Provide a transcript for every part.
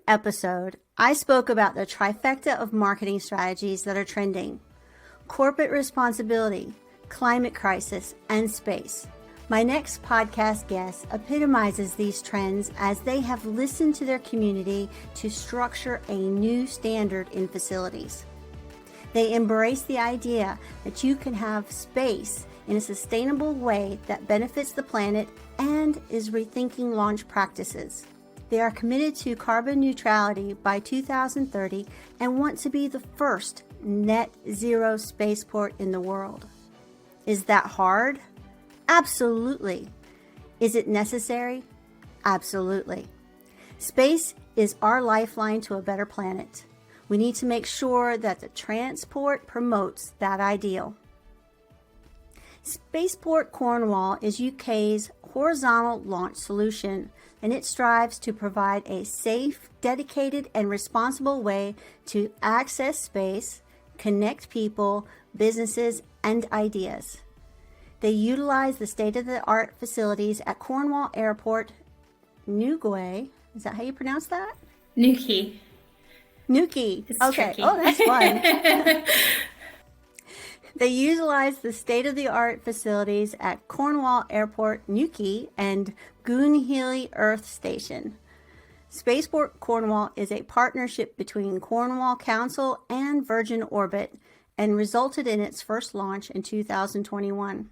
episode, I spoke about the trifecta of marketing strategies that are trending: corporate responsibility, climate crisis, and space. My next podcast guest epitomizes these trends as they have listened to their community to structure a new standard in facilities. They embrace the idea that you can have space in a sustainable way that benefits the planet and is rethinking launch practices. They are committed to carbon neutrality by 2030 and want to be the first net-zero spaceport in the world. Is that hard? Absolutely. Is it necessary? Absolutely. Space is our lifeline to a better planet. We need to make sure that the transport promotes that ideal. Spaceport Cornwall is UK's horizontal launch solution, and it strives to provide a safe, dedicated, and responsible way to access space, connect people, businesses, and ideas. They utilize the state-of-the-art facilities at Cornwall Airport, Newquay. Is that how you pronounce that? Newquay. Newquay. It's okay. tricky. Oh, that's fun. They utilize the state-of-the-art facilities at Cornwall Airport, Newquay, and Goonhilly Earth Station. Spaceport Cornwall is a partnership between Cornwall Council and Virgin Orbit and resulted in its first launch in 2021.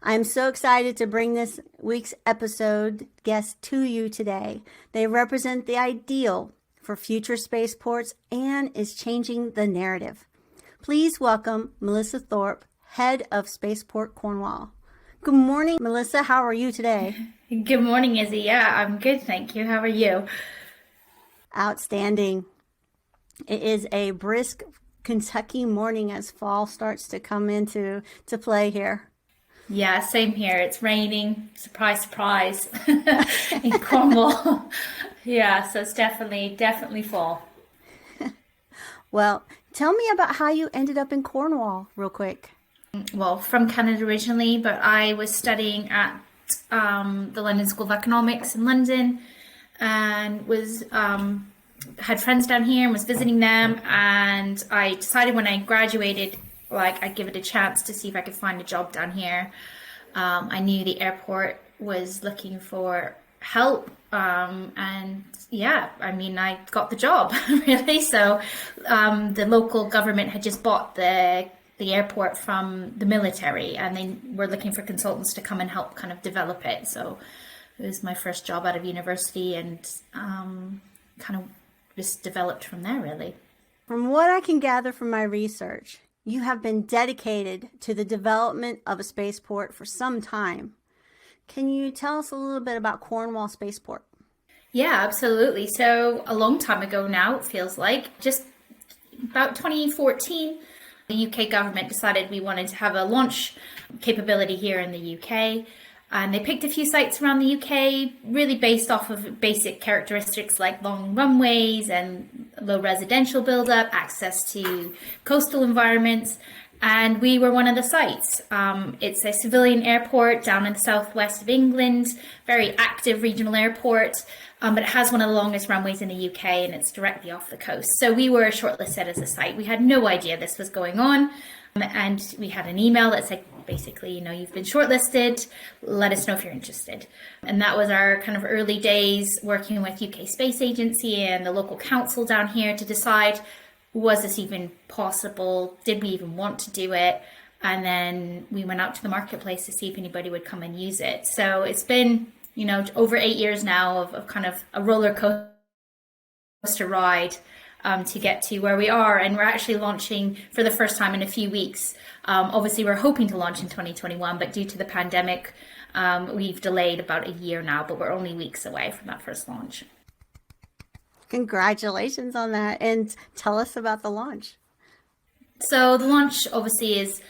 I'm so excited to bring this week's episode guest to you today. They represent the ideal for future spaceports and is changing the narrative. Please welcome Melissa Thorpe, head of Spaceport Cornwall. Good morning, Melissa. How are you today? Good morning, Izzy. Yeah, I'm good, thank you. How are you? Outstanding. It is a brisk Kentucky morning as fall starts to come into play here. Yeah, same here. It's raining. Surprise, surprise. In Cornwall. Yeah, so it's definitely fall. Well, tell me about how you ended up in Cornwall real quick. Well, from Canada originally, but I was studying at the London School of Economics in London and was had friends down here and was visiting them. And I decided when I graduated, I'd give it a chance to see if I could find a job down here. I knew the airport was looking for help. And yeah, I mean, I got the job really. So the local government had just bought the airport from the military, and they were looking for consultants to come and help kind of develop it. So it was my first job out of university, and kind of just developed from there, really. From what I can gather from my research, you have been dedicated to the development of a spaceport for some time. Can you tell us a little bit about Cornwall Spaceport? Yeah, absolutely. So a long time ago now, it feels like, just about 2014, the UK government decided we wanted to have a launch capability here in the UK. And they picked a few sites around the UK, really based off of basic characteristics like long runways and low residential buildup, access to coastal environments. And we were one of the sites. It's a civilian airport down in the southwest of England, very active regional airport, but it has one of the longest runways in the UK, and it's directly off the coast. So we were shortlisted as a site. We had no idea this was going on. And we had an email that said, basically, you've been shortlisted, let us know if you're interested. And that was our kind of early days working with UK Space Agency and the local council down here to decide, was this even possible? Did we even want to do it? And then we went out to the marketplace to see if anybody would come and use it. So it's been, over 8 years now of kind of a roller coaster ride to get to where we are. And we're actually launching for the first time in a few weeks. Obviously, we're hoping to launch in 2021, but due to the pandemic, we've delayed about a year now, but we're only weeks away from that first launch. Congratulations on that. And tell us about the launch. So the launch obviously is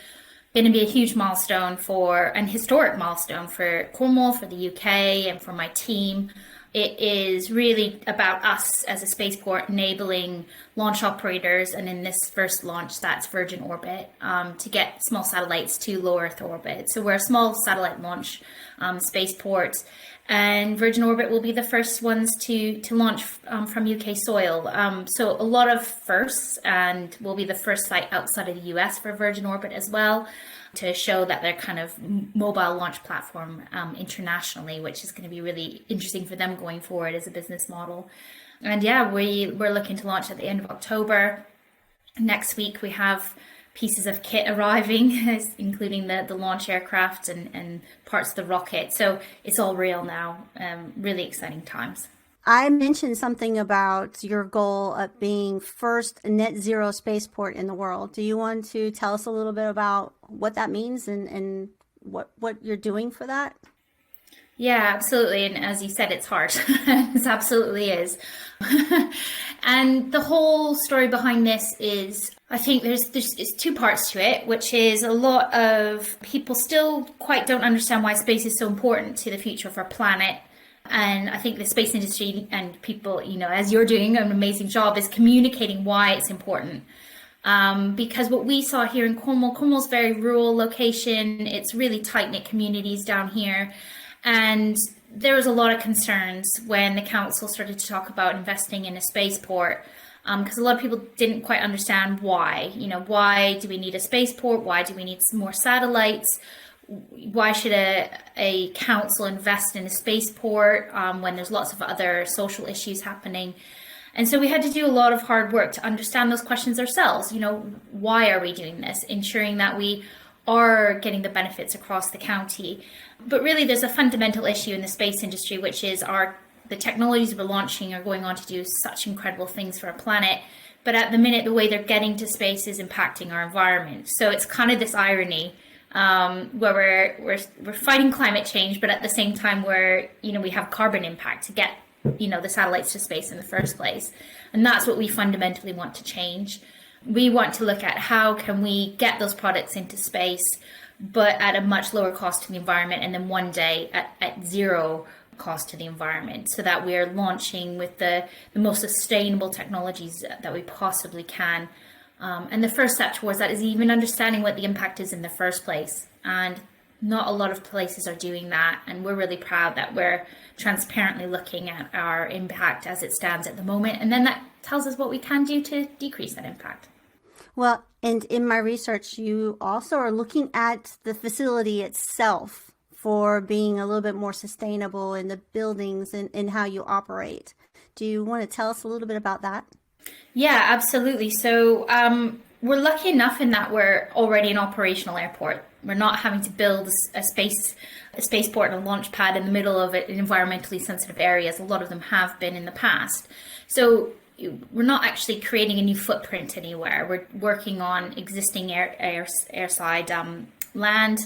going to be a huge milestone, an historic milestone for Cornwall, for the UK, and for my team. It is really about us as a spaceport enabling launch operators, and in this first launch, that's Virgin Orbit, to get small satellites to low Earth orbit. So we're a small satellite launch spaceport, and Virgin Orbit will be the first ones to launch from UK soil. So a lot of firsts, and will be the first site outside of the US for Virgin Orbit as well, to show that they're kind of mobile launch platform internationally, which is going to be really interesting for them going forward as a business model. And yeah, we're looking to launch at the end of October. Next week, we have pieces of kit arriving, including the launch aircraft and parts of the rocket. So it's all real now. Really exciting times. I mentioned something about your goal of being first net-zero spaceport in the world. Do you want to tell us a little bit about what that means and what you're doing for that? Yeah, absolutely. And as you said, it's hard. It absolutely is. And the whole story behind this is, I think there's two parts to it, which is a lot of people still quite don't understand why space is so important to the future of our planet. And I think the space industry and people, as you're doing an amazing job, is communicating why it's important. Because what we saw here in Cornwall's a very rural location. It's really tight-knit communities down here. And there was a lot of concerns when the council started to talk about investing in a spaceport, because a lot of people didn't quite understand why. Why do we need a spaceport? Why do we need some more satellites? Why should a council invest in a spaceport when there's lots of other social issues happening? And so we had to do a lot of hard work to understand those questions ourselves. Why are we doing this? Ensuring that we are getting the benefits across the county. But really, there's a fundamental issue in the space industry, which is the technologies we're launching are going on to do such incredible things for our planet. But at the minute, the way they're getting to space is impacting our environment. So it's kind of this irony where we're fighting climate change, but at the same time we have carbon impact to get the satellites to space in the first place. And that's what we fundamentally want to change. We want to look at how can we get those products into space, but at a much lower cost to the environment, and then one day at zero cost to the environment, so that we're launching with the most sustainable technologies that we possibly can. And the first step towards that is even understanding what the impact is in the first place. And not a lot of places are doing that. And we're really proud that we're transparently looking at our impact as it stands at the moment. And then that tells us what we can do to decrease that impact. Well, and in my research, you also are looking at the facility itself for being a little bit more sustainable in the buildings and how you operate. Do you want to tell us a little bit about that? Yeah, absolutely. So we're lucky enough in that we're already an operational airport. We're not having to build a spaceport and a launch pad in the middle of an environmentally sensitive area, as a lot of them have been in the past. So we're not actually creating a new footprint anywhere. We're working on existing airside land.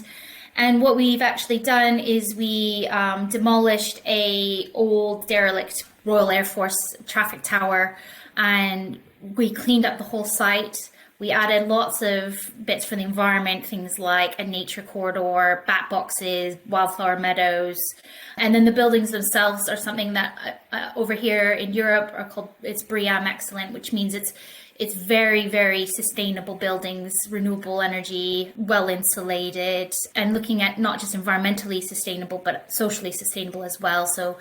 And what we've actually done is we demolished a old derelict Royal Air Force traffic tower, and we cleaned up the whole site. We added lots of bits for the environment, things like a nature corridor, bat boxes, wildflower meadows. And then the buildings themselves are something that over here in Europe are called, it's BREEAM Excellent, which means it's very, very sustainable buildings, renewable energy, well insulated, and looking at not just environmentally sustainable, but socially sustainable as well. So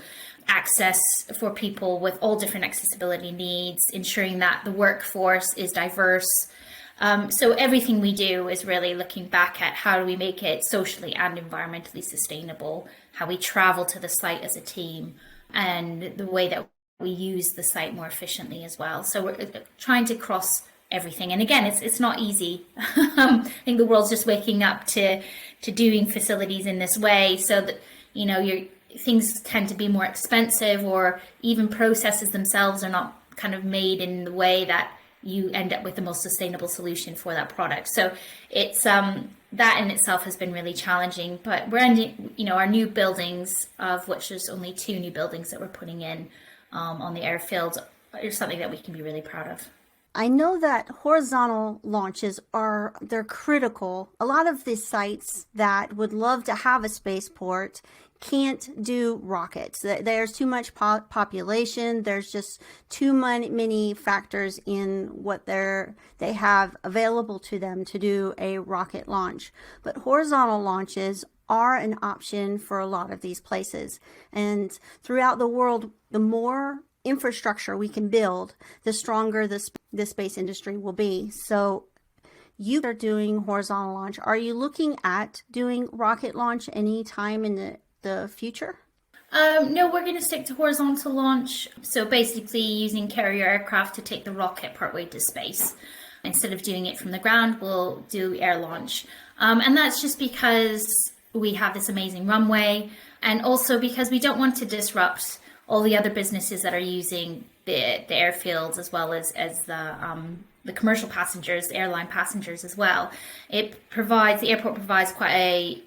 access for people with all different accessibility needs, ensuring that the workforce is diverse. So everything we do is really looking back at how do we make it socially and environmentally sustainable, how we travel to the site as a team, and the way that we use the site more efficiently as well. So we're trying to cross everything. And again, it's not easy. I think the world's just waking up to doing facilities in this way, so that, things tend to be more expensive, or even processes themselves are not kind of made in the way that you end up with the most sustainable solution for that product. So it's that in itself has been really challenging. But we're ending, our new buildings, of which there's only 2 new buildings that we're putting in on the airfield, is something that we can be really proud of. I know that horizontal launches they're critical. A lot of the sites that would love to have a spaceport can't do rockets. There's too much population. There's just too many factors in what they have available to them to do a rocket launch. But horizontal launches are an option for a lot of these places. And throughout the world, the more infrastructure we can build, the stronger the space industry will be. So you are doing horizontal launch. Are you looking at doing rocket launch any time in the future? No, we're going to stick to horizontal launch. So basically using carrier aircraft to take the rocket partway to space. Instead of doing it from the ground, we'll do air launch. And that's just because we have this amazing runway, and also because we don't want to disrupt all the other businesses that are using the airfields, as well as the commercial passengers, airline passengers as well. The airport provides quite a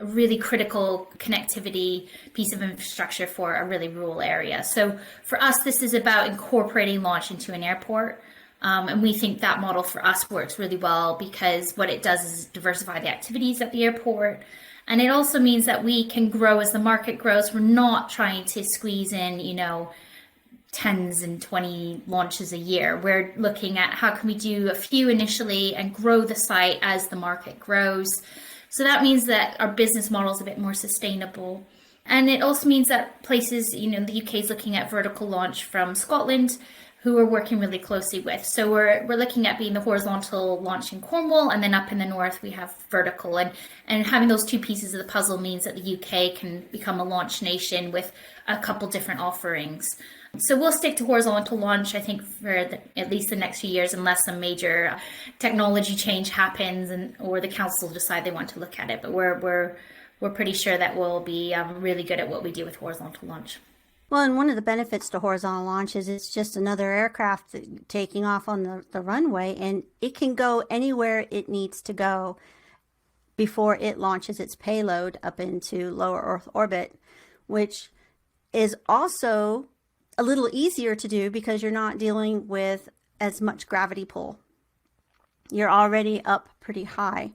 really critical connectivity piece of infrastructure for a really rural area. So for us, this is about incorporating launch into an airport. And we think that model for us works really well, because what it does is diversify the activities at the airport. And it also means that we can grow as the market grows. We're not trying to squeeze in, 10s and 20 launches a year. We're looking at how can we do a few initially and grow the site as the market grows. So that means that our business model is a bit more sustainable. And it also means that places, the UK is looking at vertical launch from Scotland, who we're working really closely with. So we're looking at being the horizontal launch in Cornwall, and then up in the north we have vertical. And having those two pieces of the puzzle means that the UK can become a launch nation with a couple different offerings. So we'll stick to horizontal launch, I think, for at least the next few years, unless some major technology change happens or the council decide they want to look at it. But we're pretty sure that we'll be really good at what we do with horizontal launch. Well, and one of the benefits to horizontal launch is it's just another aircraft taking off on the runway, and it can go anywhere it needs to go before it launches its payload up into lower Earth orbit, which is also a little easier to do because you're not dealing with as much gravity pull. You're already up pretty high.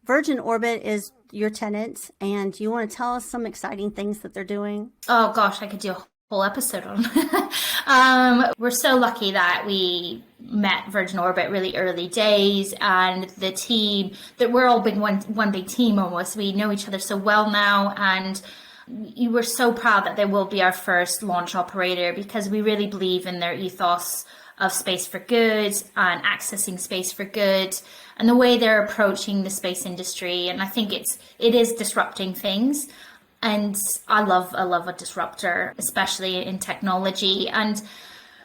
Virgin Orbit is your tenant, and you want to tell us some exciting things that they're doing? Oh gosh, I could do a whole episode on. We're so lucky that we met Virgin Orbit really early days, and the team, that we're all one big team almost. We know each other so well now, and we were so proud that they will be our first launch operator, because we really believe in their ethos of space for good and accessing space for good, and the way they're approaching the space industry. And I think it is disrupting things, and I love a disruptor, especially in technology. And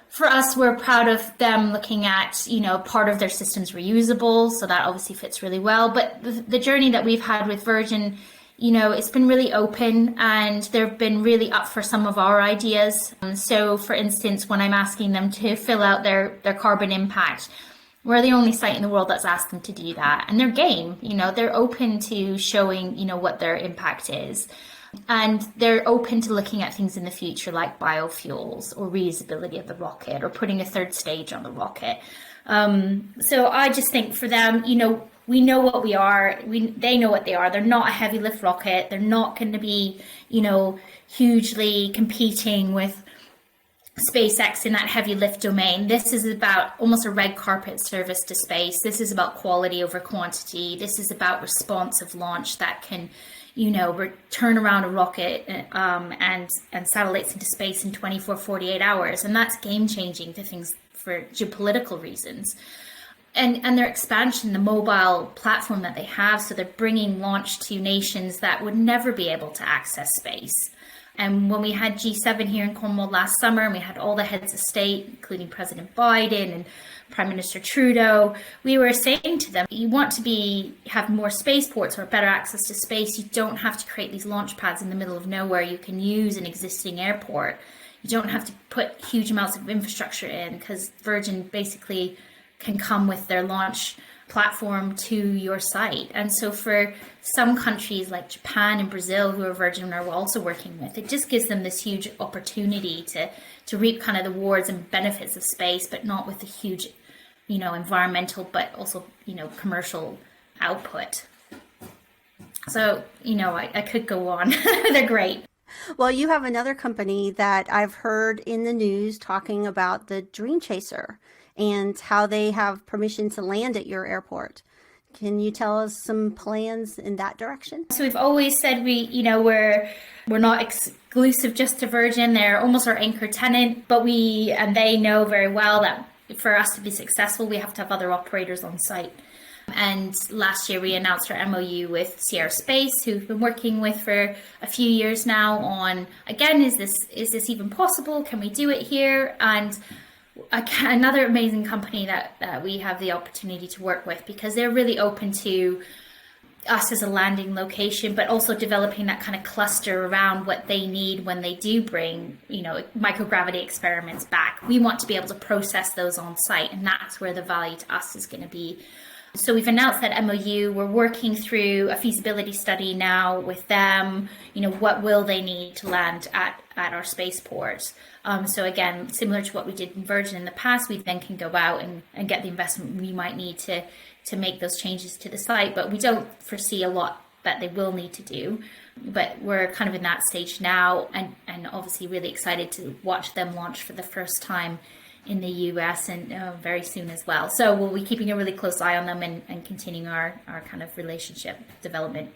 for us, we're proud of them looking at, part of their systems reusable, so that obviously fits really well. But the journey that we've had with Virgin, it's been really open, and they've been really up for some of our ideas. So for instance, when I'm asking them to fill out their carbon impact, we're the only site in the world that's asked them to do that. And they're game, they're open to showing, what their impact is. And they're open to looking at things in the future like biofuels or reusability of the rocket or putting a third stage on the rocket. So I just think for them, we know what we are. They know what they are. They're not a heavy lift rocket. They're not going to be, hugely competing with SpaceX in that heavy lift domain. This is about almost a red carpet service to space. This is about quality over quantity. This is about responsive launch that can, turn around a rocket and satellites into space in 24, 48 hours. And that's game changing to things for geopolitical reasons. And their expansion, the mobile platform that they have, so they're bringing launch to nations that would never be able to access space. And when we had G7 here in Cornwall last summer, and we had all the heads of state, including President Biden and Prime Minister Trudeau, we were saying to them, you want to have more spaceports or better access to space, you don't have to create these launch pads in the middle of nowhere. You can use an existing airport. You don't have to put huge amounts of infrastructure in, because Virgin basically can come with their launch platform to your site. And so for some countries like Japan and Brazil, who are Virgin are also working with, it just gives them this huge opportunity to reap kind of the rewards and benefits of space, but not with the huge, environmental, but also, commercial output. So, I could go on. They're great. Well, you have another company that I've heard in the news talking about the Dream Chaser and how they have permission to land at your airport. Can you tell us some plans in that direction? So we've always said we're not exclusive just to Virgin. They're almost our anchor tenant, but they know very well that for us to be successful, we have to have other operators on site. And last year we announced our MOU with Sierra Space, who we've been working with for a few years now on, again, is this even possible? Can we do it here? And another amazing company that we have the opportunity to work with, because they're really open to us as a landing location, but also developing that kind of cluster around what they need when they do bring, microgravity experiments back. We want to be able to process those on site, and that's where the value to us is going to be. So we've announced that MOU. We're working through a feasibility study now with them. What will they need to land at our spaceport? So again, similar to what we did in Virgin in the past, we then can go out and get the investment we might need to make those changes to the site. But we don't foresee a lot that they will need to do. But we're kind of in that stage now, and obviously really excited to watch them launch for the first time in the US and very soon as well. So we'll be keeping a really close eye on them and continuing our kind of relationship development.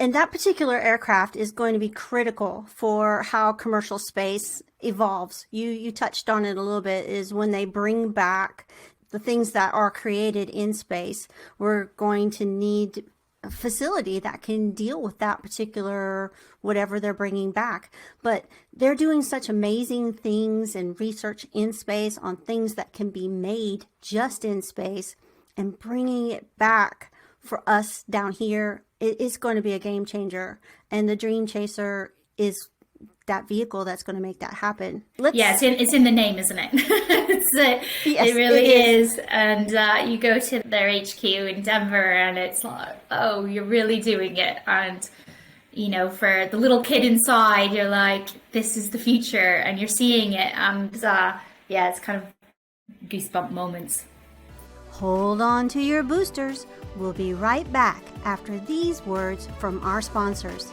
And that particular aircraft is going to be critical for how commercial space evolves. You touched on it a little bit, is when they bring back the things that are created in space, we're going to need a facility that can deal with that particular whatever they're bringing back. But they're doing such amazing things and research in space on things that can be made just in space, and bringing it back for us down here, it is going to be a game changer. And the Dream Chaser is that vehicle that's going to make that happen. It's in the name, isn't it? Yes, it really is. And you go to their HQ in Denver and it's like, oh, you're really doing it. And, for the little kid inside, you're like, this is the future, and you're seeing it. And it's kind of goosebump moments. Hold on to your boosters. We'll be right back after these words from our sponsors.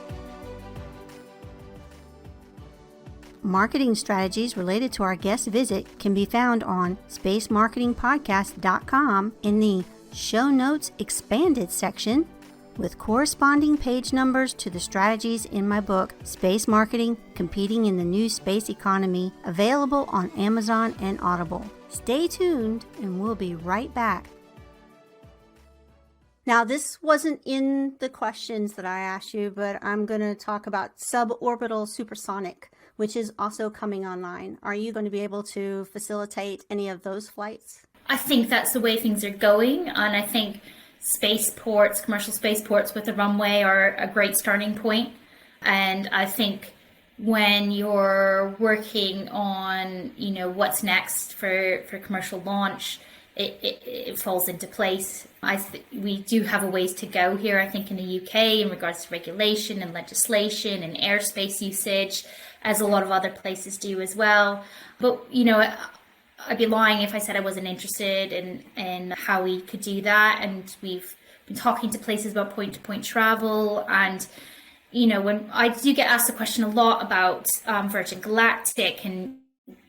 Marketing strategies related to our guest visit can be found on spacemarketingpodcast.com in the Show Notes Expanded section, with corresponding page numbers to the strategies in my book, Space Marketing: Competing in the New Space Economy, available on Amazon and Audible. Stay tuned and we'll be right back. Now, this wasn't in the questions that I asked you, but I'm going to talk about suborbital supersonic, which is also coming online. Are you going to be able to facilitate any of those flights? I think that's the way things are going. And I think spaceports, commercial spaceports with a runway are a great starting point. And I think when you're working on, what's next for commercial launch, it falls into place. We do have a ways to go here, I think, in the UK in regards to regulation and legislation and airspace usage, as a lot of other places do as well. But, I'd be lying if I said I wasn't interested in how we could do that. And we've been talking to places about point-to-point travel. And, when I do get asked the question a lot about Virgin Galactic and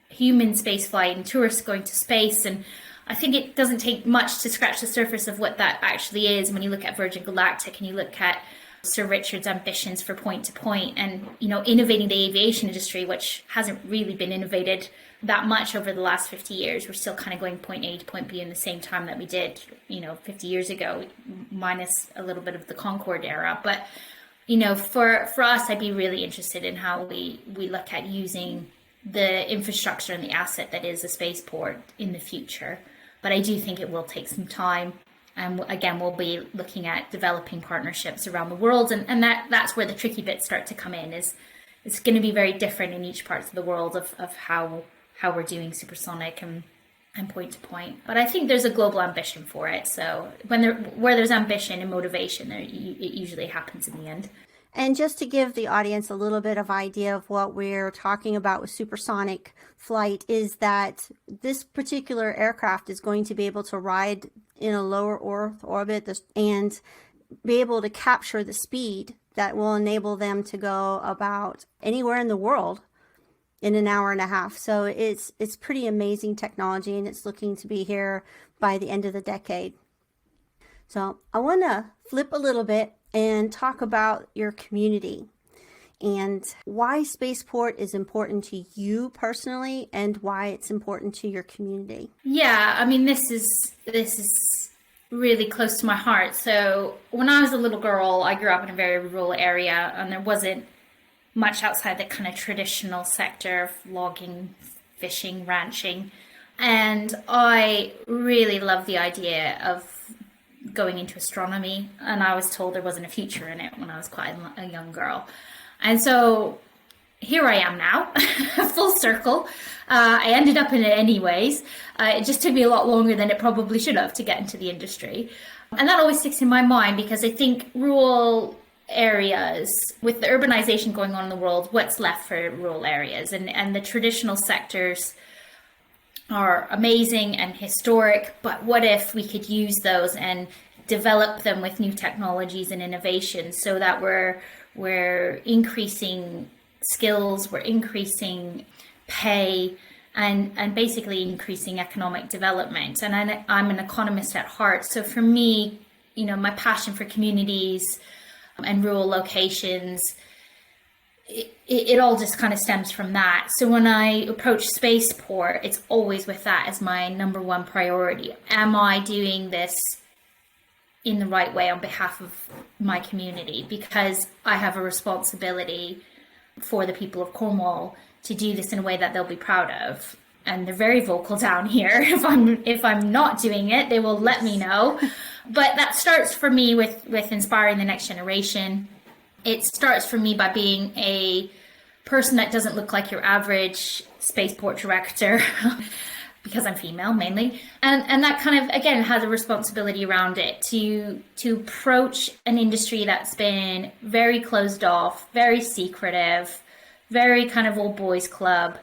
human spaceflight and tourists going to space, and I think it doesn't take much to scratch the surface of what that actually is when you look at Virgin Galactic and you look at Sir Richard's ambitions for point-to-point and, innovating the aviation industry, which hasn't really been innovated that much over the last 50 years. We're still kind of going point A to point B in the same time that we did, 50 years ago, minus a little bit of the Concorde era. But, for us, I'd be really interested in how we look at using the infrastructure and the asset that is a spaceport in the future. But I do think it will take some time. And again, we'll be looking at developing partnerships around the world. And that's where the tricky bits start to come in. It's going to be very different in each part of the world of how we're doing supersonic and point to point. But I think there's a global ambition for it. So where there's ambition and motivation, it usually happens in the end. And just to give the audience a little bit of idea of what we're talking about with supersonic flight, is that this particular aircraft is going to be able to ride in a lower Earth orbit, and be able to capture the speed that will enable them to go about anywhere in the world in an hour and a half. So it's pretty amazing technology, and it's looking to be here by the end of the decade. So I want to flip a little bit and talk about your community and why Spaceport is important to you personally and why it's important to your community. Yeah, I mean, this is really close to my heart. So when I was a little girl, I grew up in a very rural area, and there wasn't much outside the kind of traditional sector of logging, fishing, ranching. And I really loved the idea of going into astronomy, and I was told there wasn't a future in it when I was quite a young girl. And so here I am now, full circle. I ended up in it anyways. It just took me a lot longer than it probably should have to get into the industry. And that always sticks in my mind because I think rural areas, with the urbanization going on in the world, what's left for rural areas? And the traditional sectors are amazing and historic, but what if we could use those and develop them with new technologies and innovations so that we're increasing skills, we're increasing pay, and basically increasing economic development. And I'm an economist at heart. So for me, my passion for communities and rural locations, it all just kind of stems from that. So when I approach Spaceport, it's always with that as my number one priority. Am I doing this in the right way on behalf of my community? Because I have a responsibility for the people of Cornwall to do this in a way that they'll be proud of. And they're very vocal down here. If I'm not doing it, they will let me know. But that starts for me with inspiring the next generation. It starts for me by being a person that doesn't look like your average spaceport director, because I'm female mainly. And that kind of, again, has a responsibility around it to approach an industry that's been very closed off, very secretive, very kind of old boys club.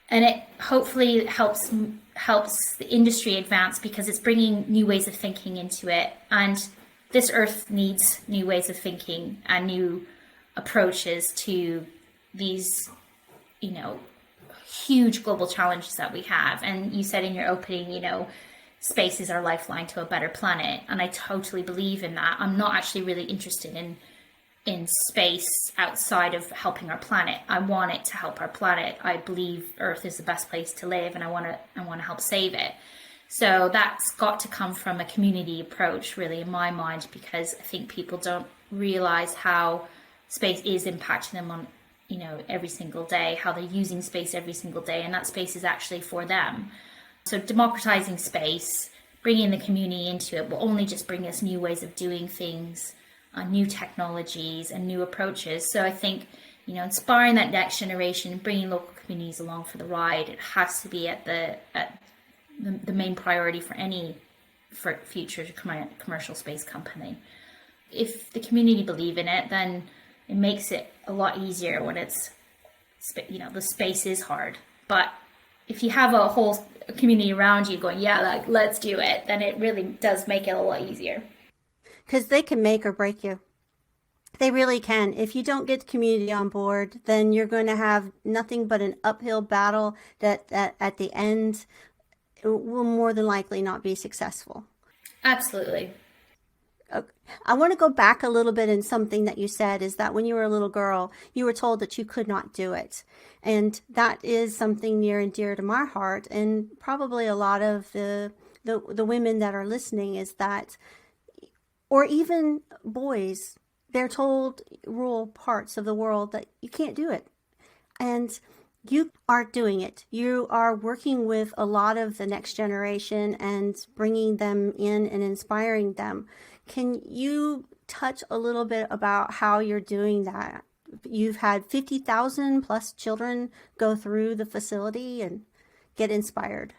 And it hopefully helps the industry advance because it's bringing new ways of thinking into it. And this earth needs new ways of thinking and new approaches to these, huge global challenges that we have. And you said in your opening, space is our lifeline to a better planet. And I totally believe in that. I'm not actually really interested in space outside of helping our planet. I want it to help our planet. I believe Earth is the best place to live, and I want to help save it. So that's got to come from a community approach, really, in my mind, because I think people don't realize how space is impacting them on, every single day, how they're using space every single day, and that space is actually for them. So democratizing space, bringing the community into it, will only just bring us new ways of doing things, new technologies and new approaches. So I think, inspiring that next generation, bringing local communities along for the ride, it has to be at the main priority for future commercial space company. If the community believe in it, then it makes it a lot easier when it's, the space is hard. But if you have a whole community around you going, yeah, let's do it, then it really does make it a lot easier. Because they can make or break you. They really can. If you don't get the community on board, then you're going to have nothing but an uphill battle that at the end will more than likely not be successful. Absolutely. Okay. I want to go back a little bit in something that you said, is that when you were a little girl, you were told that you could not do it. And that is something near and dear to my heart, and probably a lot of the women that are listening, is that, or even boys, they're told rural parts of the world that you can't do it. And you are doing it. You are working with a lot of the next generation and bringing them in and inspiring them. Can you touch a little bit about how you're doing that? You've had 50,000 plus children go through the facility and get inspired.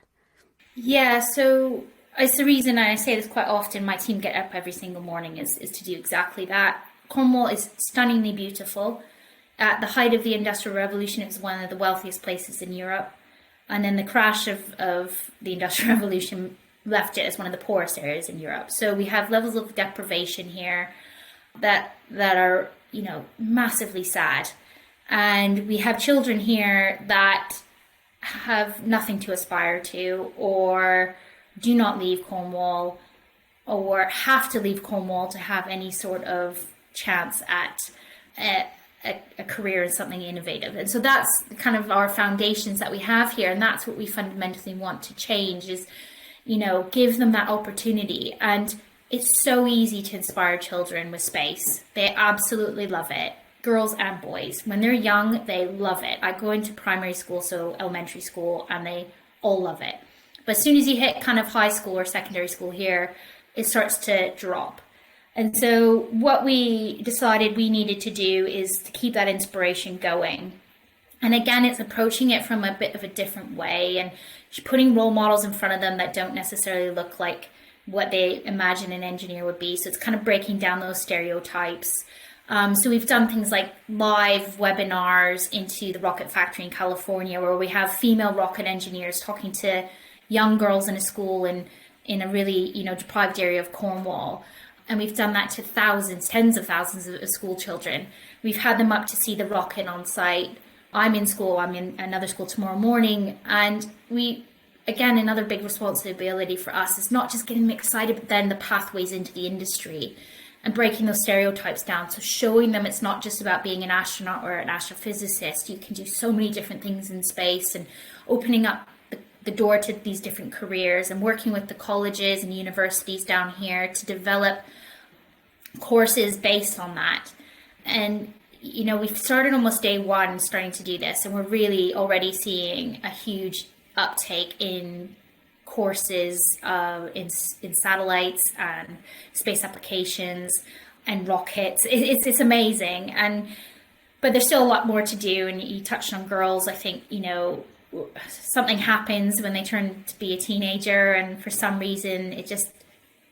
Yeah, so it's the reason I say this quite often. My team get up every single morning is to do exactly that. Cornwall is stunningly beautiful. At the height of the Industrial Revolution, it was one of the wealthiest places in Europe. And then the crash of the Industrial Revolution left it as one of the poorest areas in Europe. So we have levels of deprivation here. that are, massively sad. And we have children here that have nothing to aspire to, or do not leave Cornwall, or have to leave Cornwall to have any sort of chance at a career in something innovative. And so that's kind of our foundations that we have here. And that's what we fundamentally want to change is, give them that opportunity. And it's so easy to inspire children with space. They absolutely love it. Girls and boys. When they're young, they love it. I go into primary school, so elementary school, and they all love it. But as soon as you hit kind of high school or secondary school here, it starts to drop. And so what we decided we needed to do is to keep that inspiration going. And again, it's approaching it from a bit of a different way and putting role models in front of them that don't necessarily look like what they imagine an engineer would be. So it's kind of breaking down those stereotypes. So we've done things like live webinars into the rocket factory in California, where we have female rocket engineers talking to young girls in a school in a really, deprived area of Cornwall. And we've done that to thousands, tens of thousands of school children. We've had them up to see the rocket on site. I'm in school, I'm in another school tomorrow morning. And again, another big responsibility for us is not just getting them excited, but then the pathways into the industry and breaking those stereotypes down. So showing them it's not just about being an astronaut or an astrophysicist. You can do so many different things in space, and opening up the door to these different careers, and working with the colleges and universities down here to develop courses based on that. And, we've started almost day one starting to do this, and we're really already seeing a huge uptake in courses in satellites and space applications and rockets. It's amazing. But there's still a lot more to do. And you touched on girls. I think, something happens when they turn to be a teenager, and for some reason it just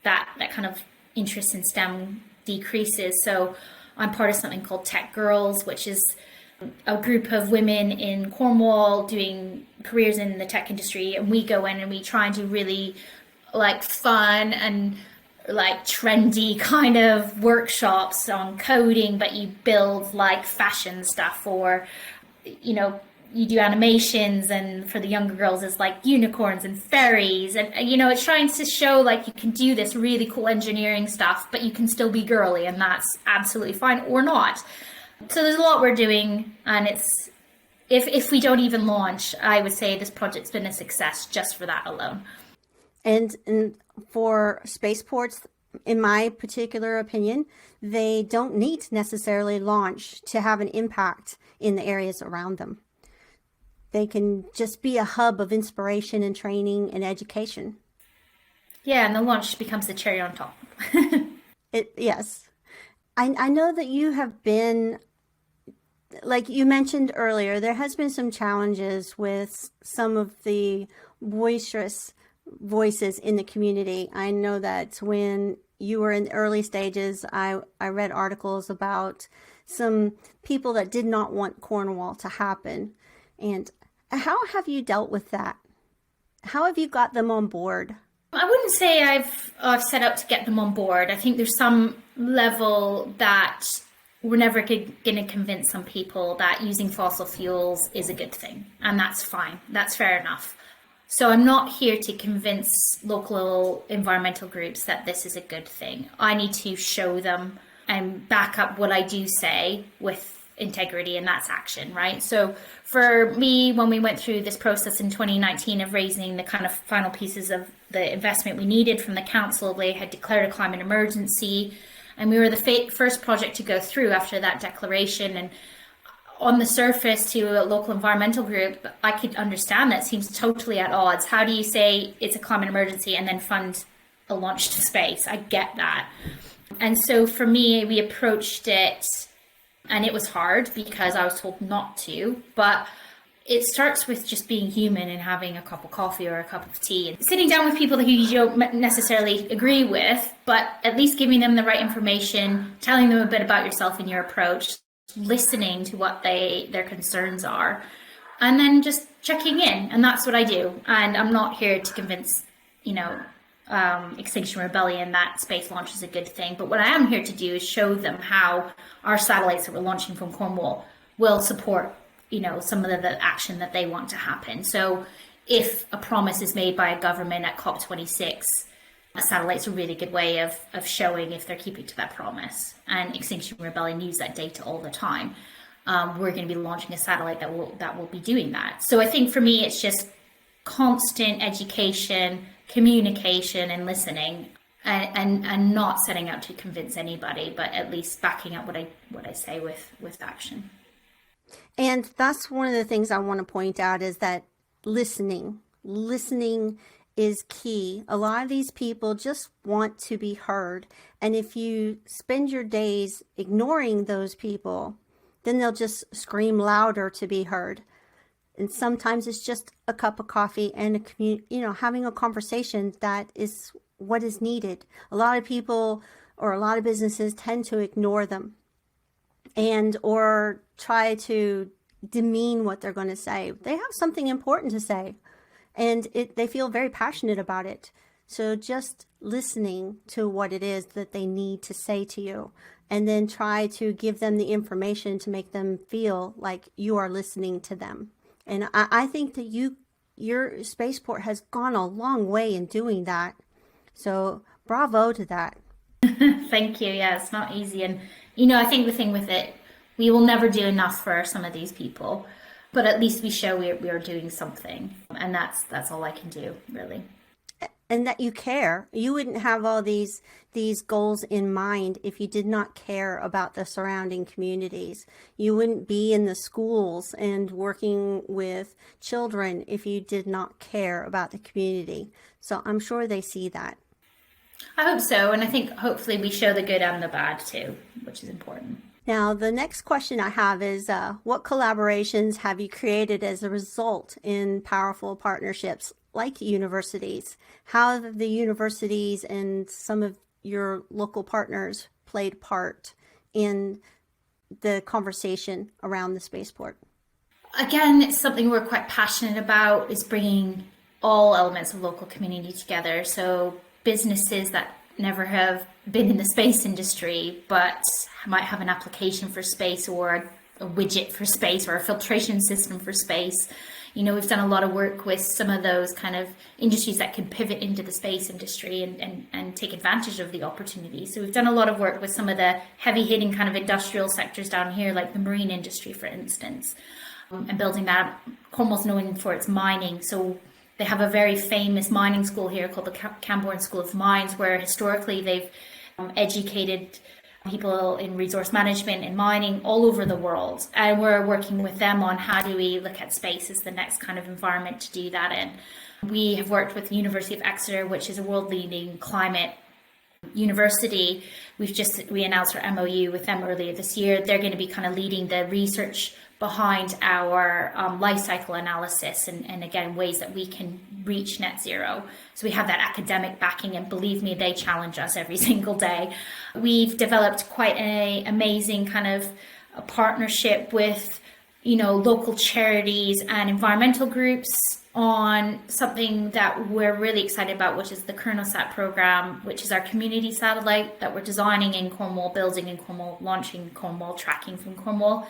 that kind of interest in STEM decreases. So I'm part of something called Tech Girls, which is a group of women in Cornwall doing careers in the tech industry, and we go in and we try and do really fun and trendy kind of workshops on coding, but you build fashion stuff, or you do animations, and for the younger girls it's unicorns and fairies, and it's trying to show you can do this really cool engineering stuff, but you can still be girly, and that's absolutely fine, or not. So there's a lot we're doing, and it's if we don't even launch, I would say this project's been a success just for that alone. And for spaceports, in my particular opinion, they don't need to necessarily launch to have an impact in the areas around them. They can just be a hub of inspiration and training and education. Yeah, and the launch becomes the cherry on top. Yes. I know that you have been, like you mentioned earlier, there has been some challenges with some of the boisterous voices in the community. I know that when you were in the early stages, I read articles about some people that did not want Cornwall to happen. And how have you dealt with that? How have you got them on board? I wouldn't say I've set out to get them on board. I think there's some level that we're never going to convince some people that using fossil fuels is a good thing. And that's fine. That's fair enough. So I'm not here to convince local environmental groups that this is a good thing. I need to show them and back up what I do say with integrity, and that's action, right? So for me, when we went through this process in 2019 of raising the kind of final pieces of the investment we needed from the council, they had declared a climate emergency, and we were the first project to go through after that declaration. And on the surface, to a local environmental group, I could understand that seems totally at odds. How do you say it's a climate emergency and then fund a launch to space? I get that. And so for me, we approached it, and it was hard because I was told not to, but it starts with just being human and having a cup of coffee or a cup of tea and sitting down with people who you don't necessarily agree with, but at least giving them the right information, telling them a bit about yourself and your approach, listening to what their concerns are, and then just checking in. And that's what I do. And I'm not here to convince, Extinction Rebellion, that space launch is a good thing. But what I am here to do is show them how our satellites that we're launching from Cornwall will support, some of the action that they want to happen. So if a promise is made by a government at COP26, a satellite's a really good way of showing if they're keeping to that promise. And Extinction Rebellion use that data all the time. We're going to be launching a satellite that will be doing that. So I think for me, it's just constant education, communication, and listening, and not setting out to convince anybody, but at least backing up what I say with action. And that's one of the things I want to point out is that listening is key. A lot of these people just want to be heard. And if you spend your days ignoring those people, then they'll just scream louder to be heard. And sometimes it's just a cup of coffee and having a conversation that is what is needed. A lot of people or a lot of businesses tend to ignore them or try to demean what they're going to say. They have something important to say, and they feel very passionate about it. So just listening to what it is that they need to say to you, and then try to give them the information to make them feel like you are listening to them. And I think that your spaceport has gone a long way in doing that. So bravo to that. Thank you. Yeah, it's not easy. And, I think the thing with it, we will never do enough for some of these people, but at least we show we are doing something. And that's all I can do, really. And that you care. You wouldn't have all these goals in mind if you did not care about the surrounding communities. You wouldn't be in the schools and working with children if you did not care about the community. So I'm sure they see that. I hope so. And I think hopefully we show the good and the bad too, which is important. Now, the next question I have is, what collaborations have you created as a result in powerful partnerships like universities? How have the universities and some of your local partners played part in the conversation around the spaceport? Again, it's something we're quite passionate about, is bringing all elements of local community together. So businesses that never have been in the space industry, but might have an application for space or a widget for space or a filtration system for space. We've done a lot of work with some of those kind of industries that can pivot into the space industry and take advantage of the opportunity. So we've done a lot of work with some of the heavy hitting kind of industrial sectors down here, like the marine industry, for instance, and building that. Cornwall's known for its mining. So they have a very famous mining school here called the Camborne School of Mines, where historically they've educated people in resource management and mining all over the world. And we're working with them on how do we look at space as the next kind of environment to do that in. We have worked with the University of Exeter, which is a world-leading climate university. We announced our MOU with them earlier this year. They're going to be kind of leading the research behind our life cycle analysis and again, ways that we can reach net zero. So we have that academic backing, and believe me, they challenge us every single day. We've developed quite an amazing kind of a partnership with, local charities and environmental groups on something that we're really excited about, which is the KernelSat program, which is our community satellite that we're designing in Cornwall, building in Cornwall, launching in Cornwall, tracking from Cornwall.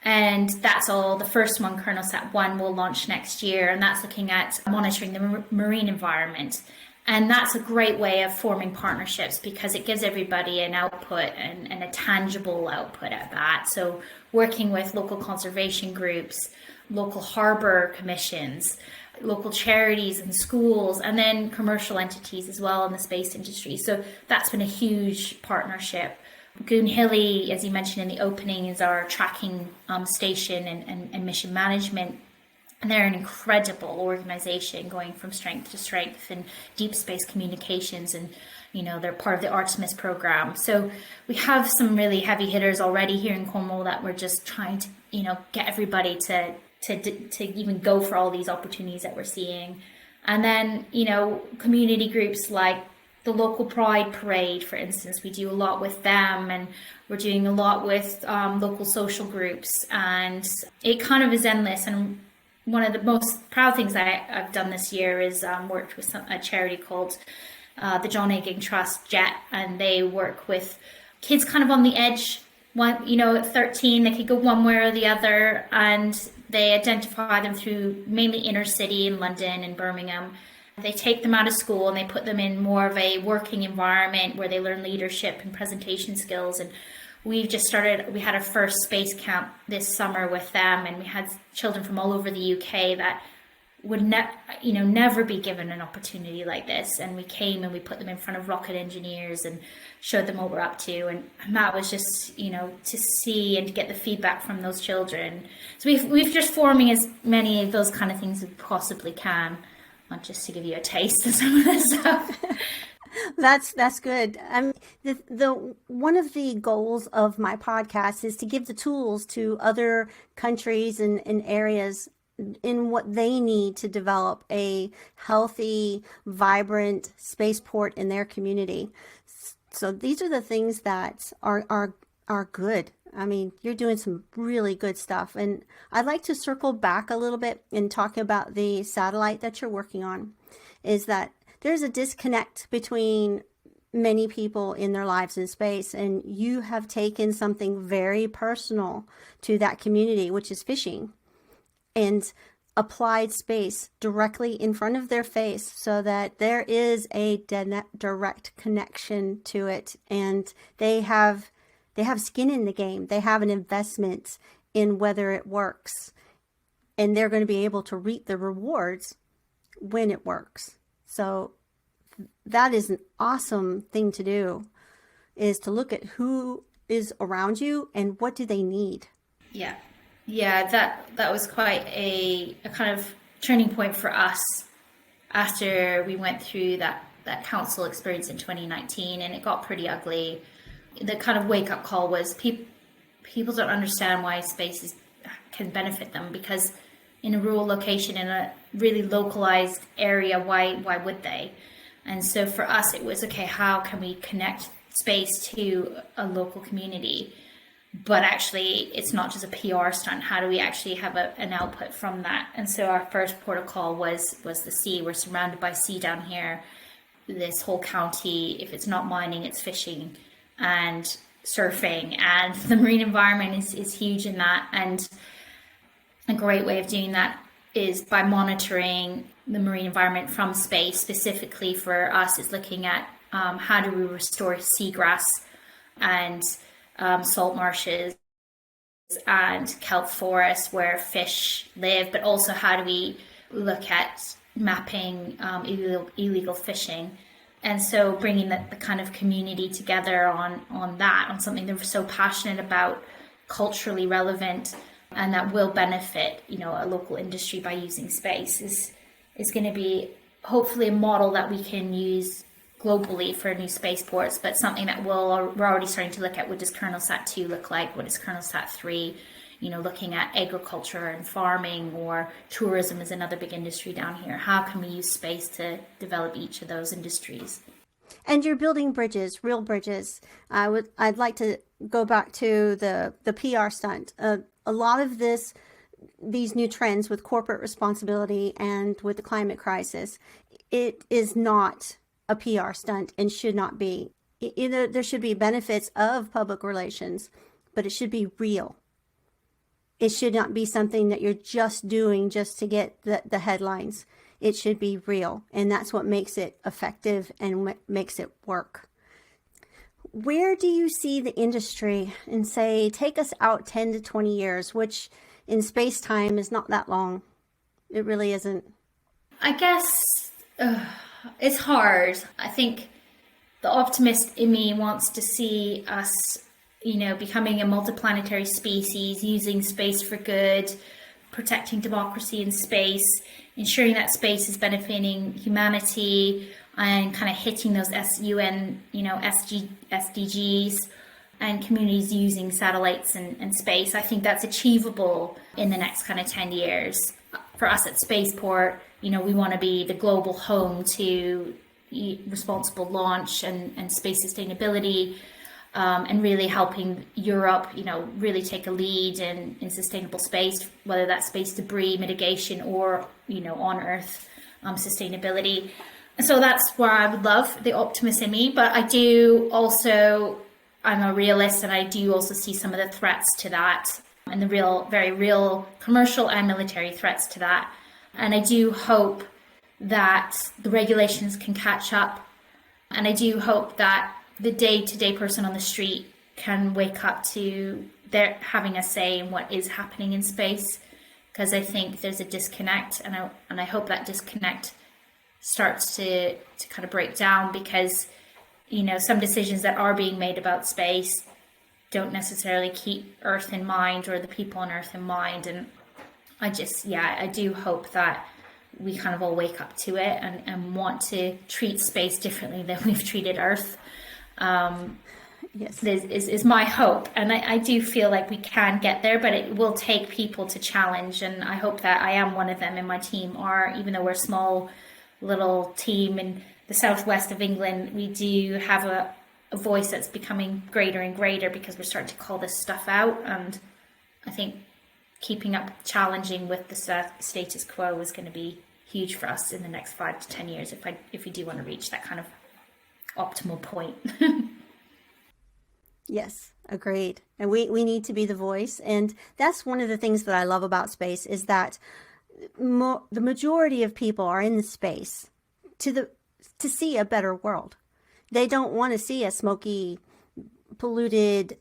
And that's all. The first one, KernelSat 1, will launch next year, and that's looking at monitoring the marine environment. And that's a great way of forming partnerships because it gives everybody an output and a tangible output at that. So working with local conservation groups, local harbour commissions, local charities and schools, and then commercial entities as well in the space industry. So that's been a huge partnership. Goonhilly, as you mentioned in the opening, is our tracking station and mission management. And they're an incredible organization going from strength to strength in deep space communications. And, they're part of the Artemis program. So we have some really heavy hitters already here in Cornwall that we're just trying to, get everybody to even go for all these opportunities that we're seeing. And then, community groups like the local Pride Parade, for instance, we do a lot with them, and we're doing a lot with local social groups, and it kind of is endless. And one of the most proud things I've done this year is worked with a charity called the John Egan Trust JET, and they work with kids kind of on the edge. One, at 13, they could go one way or the other, and they identify them through mainly inner city in London and Birmingham. They take them out of school and they put them in more of a working environment where they learn leadership and presentation skills. And we had our first space camp this summer with them, and we had children from all over the UK that would never be given an opportunity like this. And we came and we put them in front of rocket engineers and showed them what we're up to. And that was just, to see and to get the feedback from those children. So we've just forming as many of those kind of things as we possibly can, just to give you a taste of some of this stuff. That's good. The one of the goals of my podcast is to give the tools to other countries and areas in what they need to develop a healthy, vibrant spaceport in their community. So these are the things that are good. I mean, you're doing some really good stuff. And I'd like to circle back a little bit and talk about the satellite that you're working on. Is that there's a disconnect between many people in their lives in space, and you have taken something very personal to that community, which is fishing, and applied space directly in front of their face so that there is a direct connection to it, and they have skin in the game. They have an investment in whether it works, and they're going to be able to reap the rewards when it works. So that is an awesome thing to do, is to look at who is around you and what do they need. Yeah, that was quite a kind of turning point for us after we went through that council experience in 2019, and it got pretty ugly. The kind of wake-up call was people don't understand why space can benefit them, because in a rural location, in a really localized area, why would they? And so for us, it was, okay, how can we connect space to a local community? But actually, it's not just a PR stunt. How do we actually have an output from that? And so our first protocol was the sea. We're surrounded by sea down here. This whole county, if it's not mining, it's fishing and surfing. And the marine environment is huge in that. And a great way of doing that is by monitoring the marine environment from space. Specifically for us, is looking at how do we restore seagrass and salt marshes and kelp forests where fish live, but also how do we look at mapping illegal fishing. And so bringing the kind of community together on something they're so passionate about, culturally relevant, and that will benefit, a local industry by using space is going to be hopefully a model that we can use globally for new spaceports, but something that we're already starting to look at. What does Colonelsat 2 look like? What is Colonelsat 3? Looking at agriculture and farming, or tourism is another big industry down here. How can we use space to develop each of those industries? And you're building bridges, real bridges. I'd like to go back to the PR stunt. A lot of these new trends with corporate responsibility and with the climate crisis, it is not a PR stunt and should not be. There should be benefits of public relations, but it should be real. It should not be something that you're just doing just to get the headlines. It should be real, and that's what makes it effective and makes it work. Where do you see the industry in, say, take us out 10 to 20 years, which in space time is not that long? It really isn't. I guess it's hard. I think the optimist in me wants to see us, becoming a multiplanetary species, using space for good, protecting democracy in space, ensuring that space is benefiting humanity, and kind of hitting those UN, SDGs, and communities using satellites and space. I think that's achievable in the next kind of 10 years. For us at Spaceport, we want to be the global home to responsible launch and space sustainability, and really helping Europe, really take a lead in sustainable space, whether that's space debris mitigation or, on Earth sustainability. So that's where I would love the optimist in me, but I do also, I'm a realist, and I do also see some of the threats to that, and the very real commercial and military threats to that. And I do hope that the regulations can catch up, and I do hope that the day-to-day person on the street can wake up to their having a say in what is happening in space, because I think there's a disconnect, and I hope that disconnect starts to kind of break down, because some decisions that are being made about space don't necessarily keep Earth in mind or the people on Earth in mind. And I do hope that we kind of all wake up to it and want to treat space differently than we've treated Earth. Yes, is my hope, and I do feel like we can get there, but it will take people to challenge, and I hope that I am one of them in my team. Or even though we're a small little team in the southwest of England, we do have a voice that's becoming greater and greater, because we're starting to call this stuff out. And I think keeping up challenging with the status quo is going to be huge for us in the next 5 to 10 years if we do want to reach that kind of optimal point. yes, agreed. And we need to be the voice. And that's one of the things that I love about space, is that the majority of people are in the space to see a better world. They don't want to see a smoky, polluted,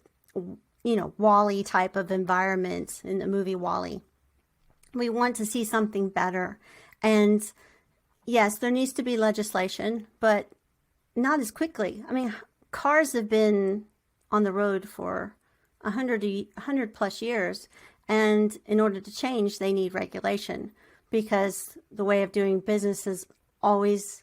WALL-E type of environment in the movie WALL-E. We want to see something better. And yes, there needs to be legislation, but not as quickly. I mean, cars have been on the road for 100 plus years. And in order to change, they need regulation, because the way of doing business has always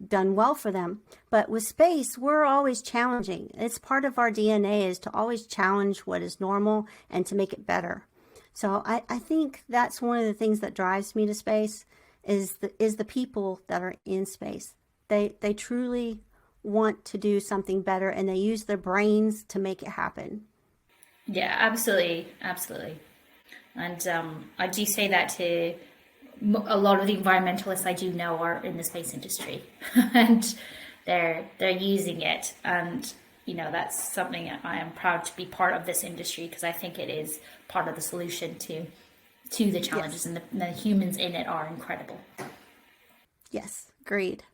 done well for them. But with space, we're always challenging. It's part of our DNA is to always challenge what is normal and to make it better. So I think that's one of the things that drives me to space is the people that are in space. They truly want to do something better, and they use their brains to make it happen. Yeah, absolutely. And I do say that to a lot of the environmentalists I do know are in the space industry, and they're using it. And that's something I am proud to be part of this industry, because I think it is part of the solution to the challenges. Yes. And the humans in it are incredible. Yes, agreed.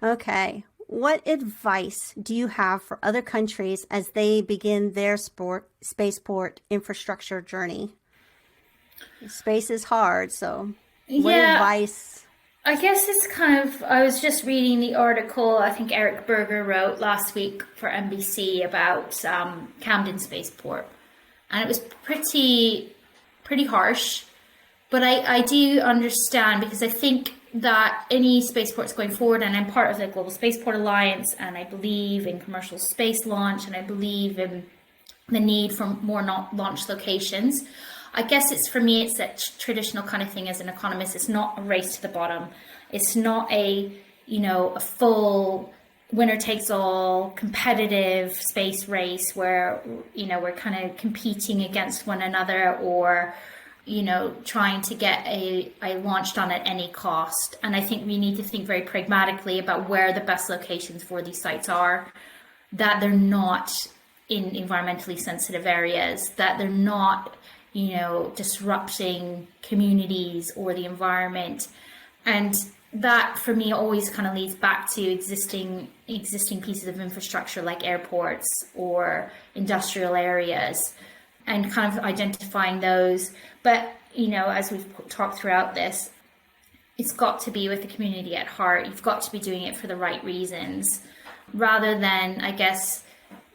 Okay. What advice do you have for other countries as they begin their spaceport infrastructure journey? Space is hard, so what advice? I guess it's I was just reading the article I think Eric Berger wrote last week for NBC about Camden Spaceport, and it was pretty harsh, but I do understand, because I think that any spaceports going forward, and I'm part of the Global Spaceport Alliance, and I believe in commercial space launch, and I believe in the need for more launch locations. I guess for me, it's that traditional kind of thing as an economist. It's not a race to the bottom. It's not a full winner takes all competitive space race where, we're kind of competing against one another, or trying to get a launch done at any cost. And I think we need to think very pragmatically about where the best locations for these sites are, that they're not in environmentally sensitive areas, that they're not, disrupting communities or the environment. And that for me always kind of leads back to existing pieces of infrastructure like airports or industrial areas, and kind of identifying those. But, as we've talked throughout this, it's got to be with the community at heart. You've got to be doing it for the right reasons, rather than, I guess,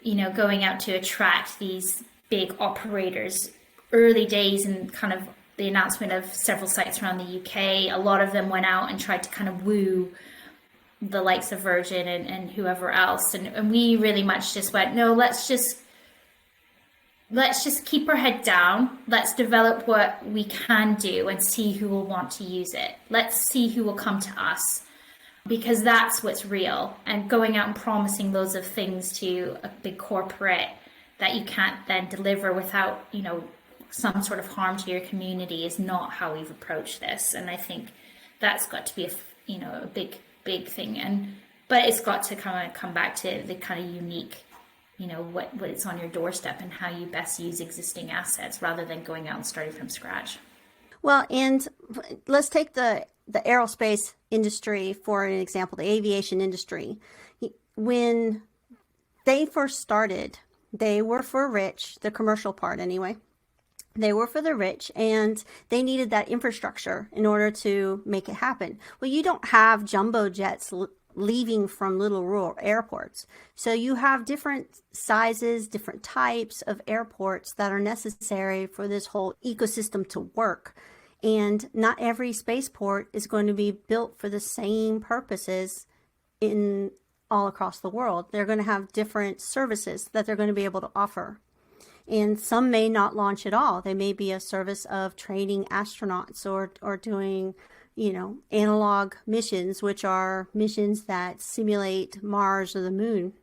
going out to attract these big operators. Early days and kind of the announcement of several sites around the UK, a lot of them went out and tried to kind of woo the likes of Virgin and whoever else. And we really much just went, no, let's just keep our head down. Let's develop what we can do and see who will want to use it. Let's see who will come to us, because that's what's real. And going out and promising loads of things to a big corporate that you can't then deliver without, some sort of harm to your community is not how we've approached this. And I think that's got to be a big thing. But it's got to kind of come back to the kind of unique, what's on your doorstep and how you best use existing assets rather than going out and starting from scratch. Well, and let's take the aerospace industry for an example, the aviation industry. When they first started, they were for rich, the commercial part anyway. They were for the rich, and they needed that infrastructure in order to make it happen. Well, you don't have jumbo jets leaving from little rural airports. So you have different sizes, different types of airports that are necessary for this whole ecosystem to work. And not every spaceport is going to be built for the same purposes in all across the world. They're going to have different services that they're going to be able to offer. And some may not launch at all. They may be a service of training astronauts or doing, analog missions, which are missions that simulate Mars or the moon.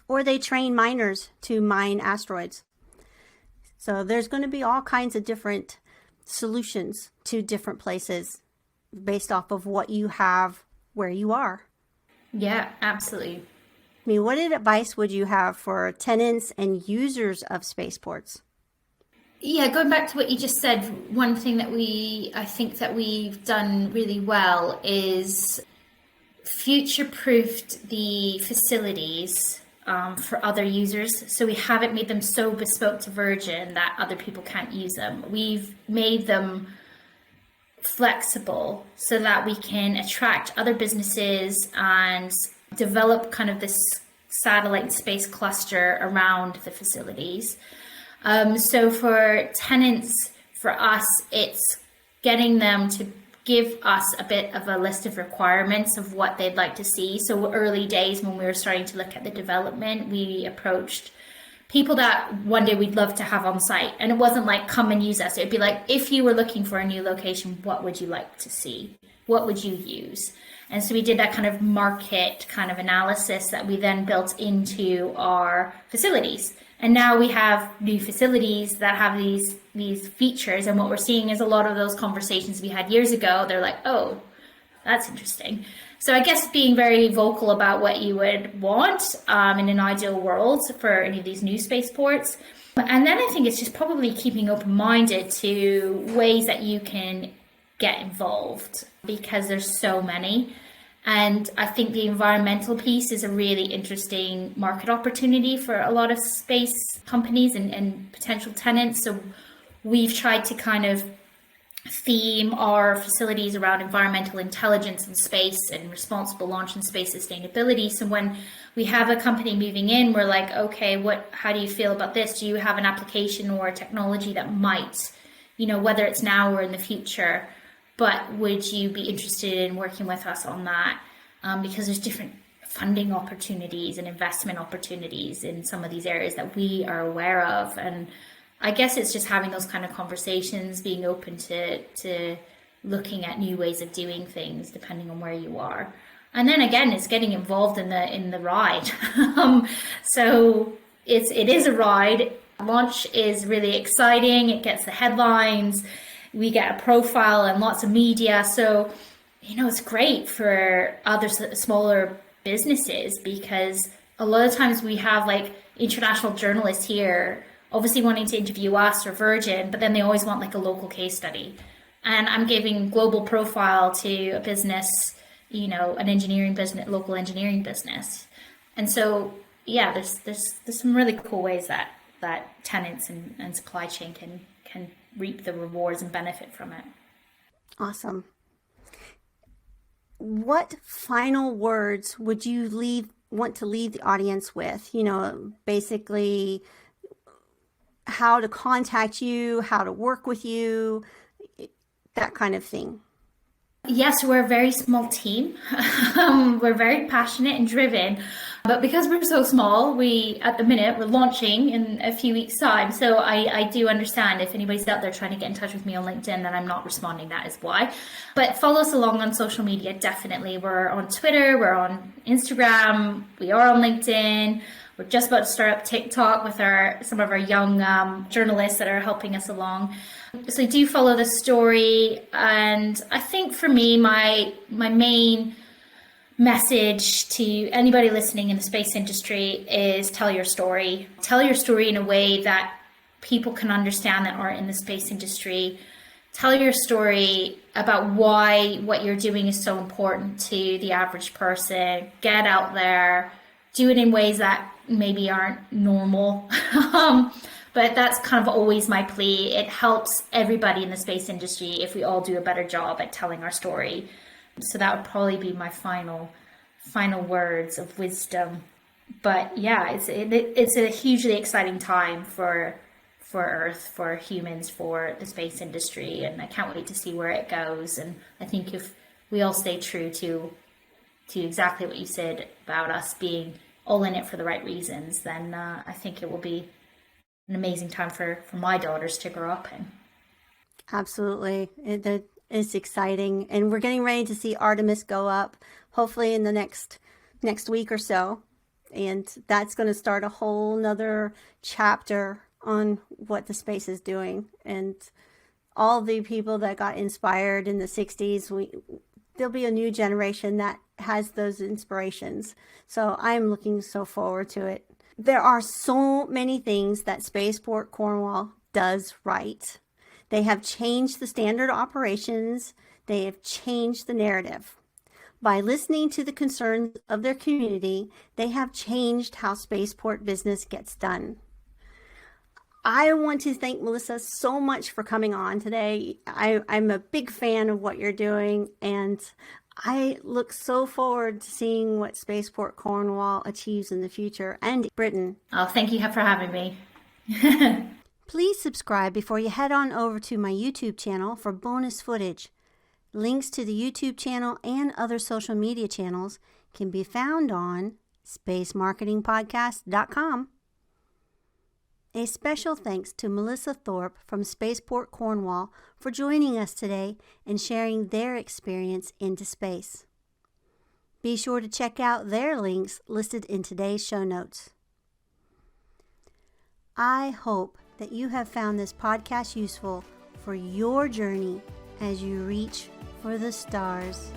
Or they train miners to mine asteroids. So there's going to be all kinds of different solutions to different places based off of what you have where you are. Yeah, absolutely. I mean, what advice would you have for tenants and users of spaceports? Yeah, going back to what you just said, one thing that I think that we've done really well is future-proofed the facilities for other users. So we haven't made them so bespoke to Virgin that other people can't use them. We've made them flexible so that we can attract other businesses and develop kind of this satellite space cluster around the facilities. So for tenants, for us, it's getting them to give us a bit of a list of requirements of what they'd like to see. So early days when we were starting to look at the development, we approached people that one day we'd love to have on site. And it wasn't like, come and use us. It'd be like, if you were looking for a new location, what would you like to see? What would you use? And so we did that kind of market kind of analysis that we then built into our facilities. And now we have new facilities that have these features. And what we're seeing is a lot of those conversations we had years ago, they're like, oh, that's interesting. So I guess being very vocal about what you would want in an ideal world for any of these new spaceports. And then I think it's just probably keeping open-minded to ways that you can get involved, because there's so many. And I think the environmental piece is a really interesting market opportunity for a lot of space companies and potential tenants. So we've tried to kind of theme our facilities around environmental intelligence in space and responsible launch and space sustainability. So when we have a company moving in, we're like, okay, how do you feel about this? Do you have an application or a technology that might, whether it's now or in the future, but would you be interested in working with us on that? Because there's different funding opportunities and investment opportunities in some of these areas that we are aware of. And I guess it's just having those kind of conversations, being open to looking at new ways of doing things depending on where you are. And then again, it's getting involved in the ride. So it is a ride. Launch is really exciting. It gets the headlines. We get a profile and lots of media. So, it's great for other smaller businesses, because a lot of times we have like international journalists here obviously wanting to interview us or Virgin, but then they always want like a local case study. And I'm giving global profile to a business, an engineering business, local engineering business. And so, yeah, there's some really cool ways that tenants and supply chain can reap the rewards and benefit from it. Awesome. What final words would you want to leave the audience with? Basically how to contact you, how to work with you, that kind of thing. Yes, we're a very small team. We're very passionate and driven, but because we're so small, at the minute, we're launching in a few weeks' time. So I do understand if anybody's out there trying to get in touch with me on LinkedIn, that I'm not responding. That is why. But follow us along on social media, definitely. We're on Twitter, we're on Instagram, we are on LinkedIn. We're just about to start up TikTok with some of our young journalists that are helping us along. So I do follow the story, and I think for me, my main message to anybody listening in the space industry is tell your story. Tell your story in a way that people can understand that aren't in the space industry. Tell your story about why what you're doing is so important to the average person. Get out there, do it in ways that maybe aren't normal. But that's kind of always my plea. It helps everybody in the space industry if we all do a better job at telling our story. So that would probably be my final words of wisdom. But yeah, it's a hugely exciting time for Earth, for humans, for the space industry, and I can't wait to see where it goes. And I think if we all stay true to exactly what you said about us being all in it for the right reasons, then I think it will be an amazing time for my daughters to grow up in. Absolutely. It's exciting. And we're getting ready to see Artemis go up, hopefully in the next week or so. And that's going to start a whole nother chapter on what the space is doing. And all the people that got inspired in the 60s, there'll be a new generation that has those inspirations. So I'm looking so forward to it. There are so many things that Spaceport Cornwall does right. They have changed the standard operations. They have changed the narrative. By listening to the concerns of their community, they have changed how spaceport business gets done. I want to thank Melissa so much for coming on today. I'm a big fan of what you're doing, and I look so forward to seeing what Spaceport Cornwall achieves in the future, and Britain. Oh, thank you for having me. Please subscribe before you head on over to my YouTube channel for bonus footage. Links to the YouTube channel and other social media channels can be found on spacemarketingpodcast.com. A special thanks to Melissa Thorpe from Spaceport Cornwall for joining us today and sharing their experience into space. Be sure to check out their links listed in today's show notes. I hope that you have found this podcast useful for your journey as you reach for the stars.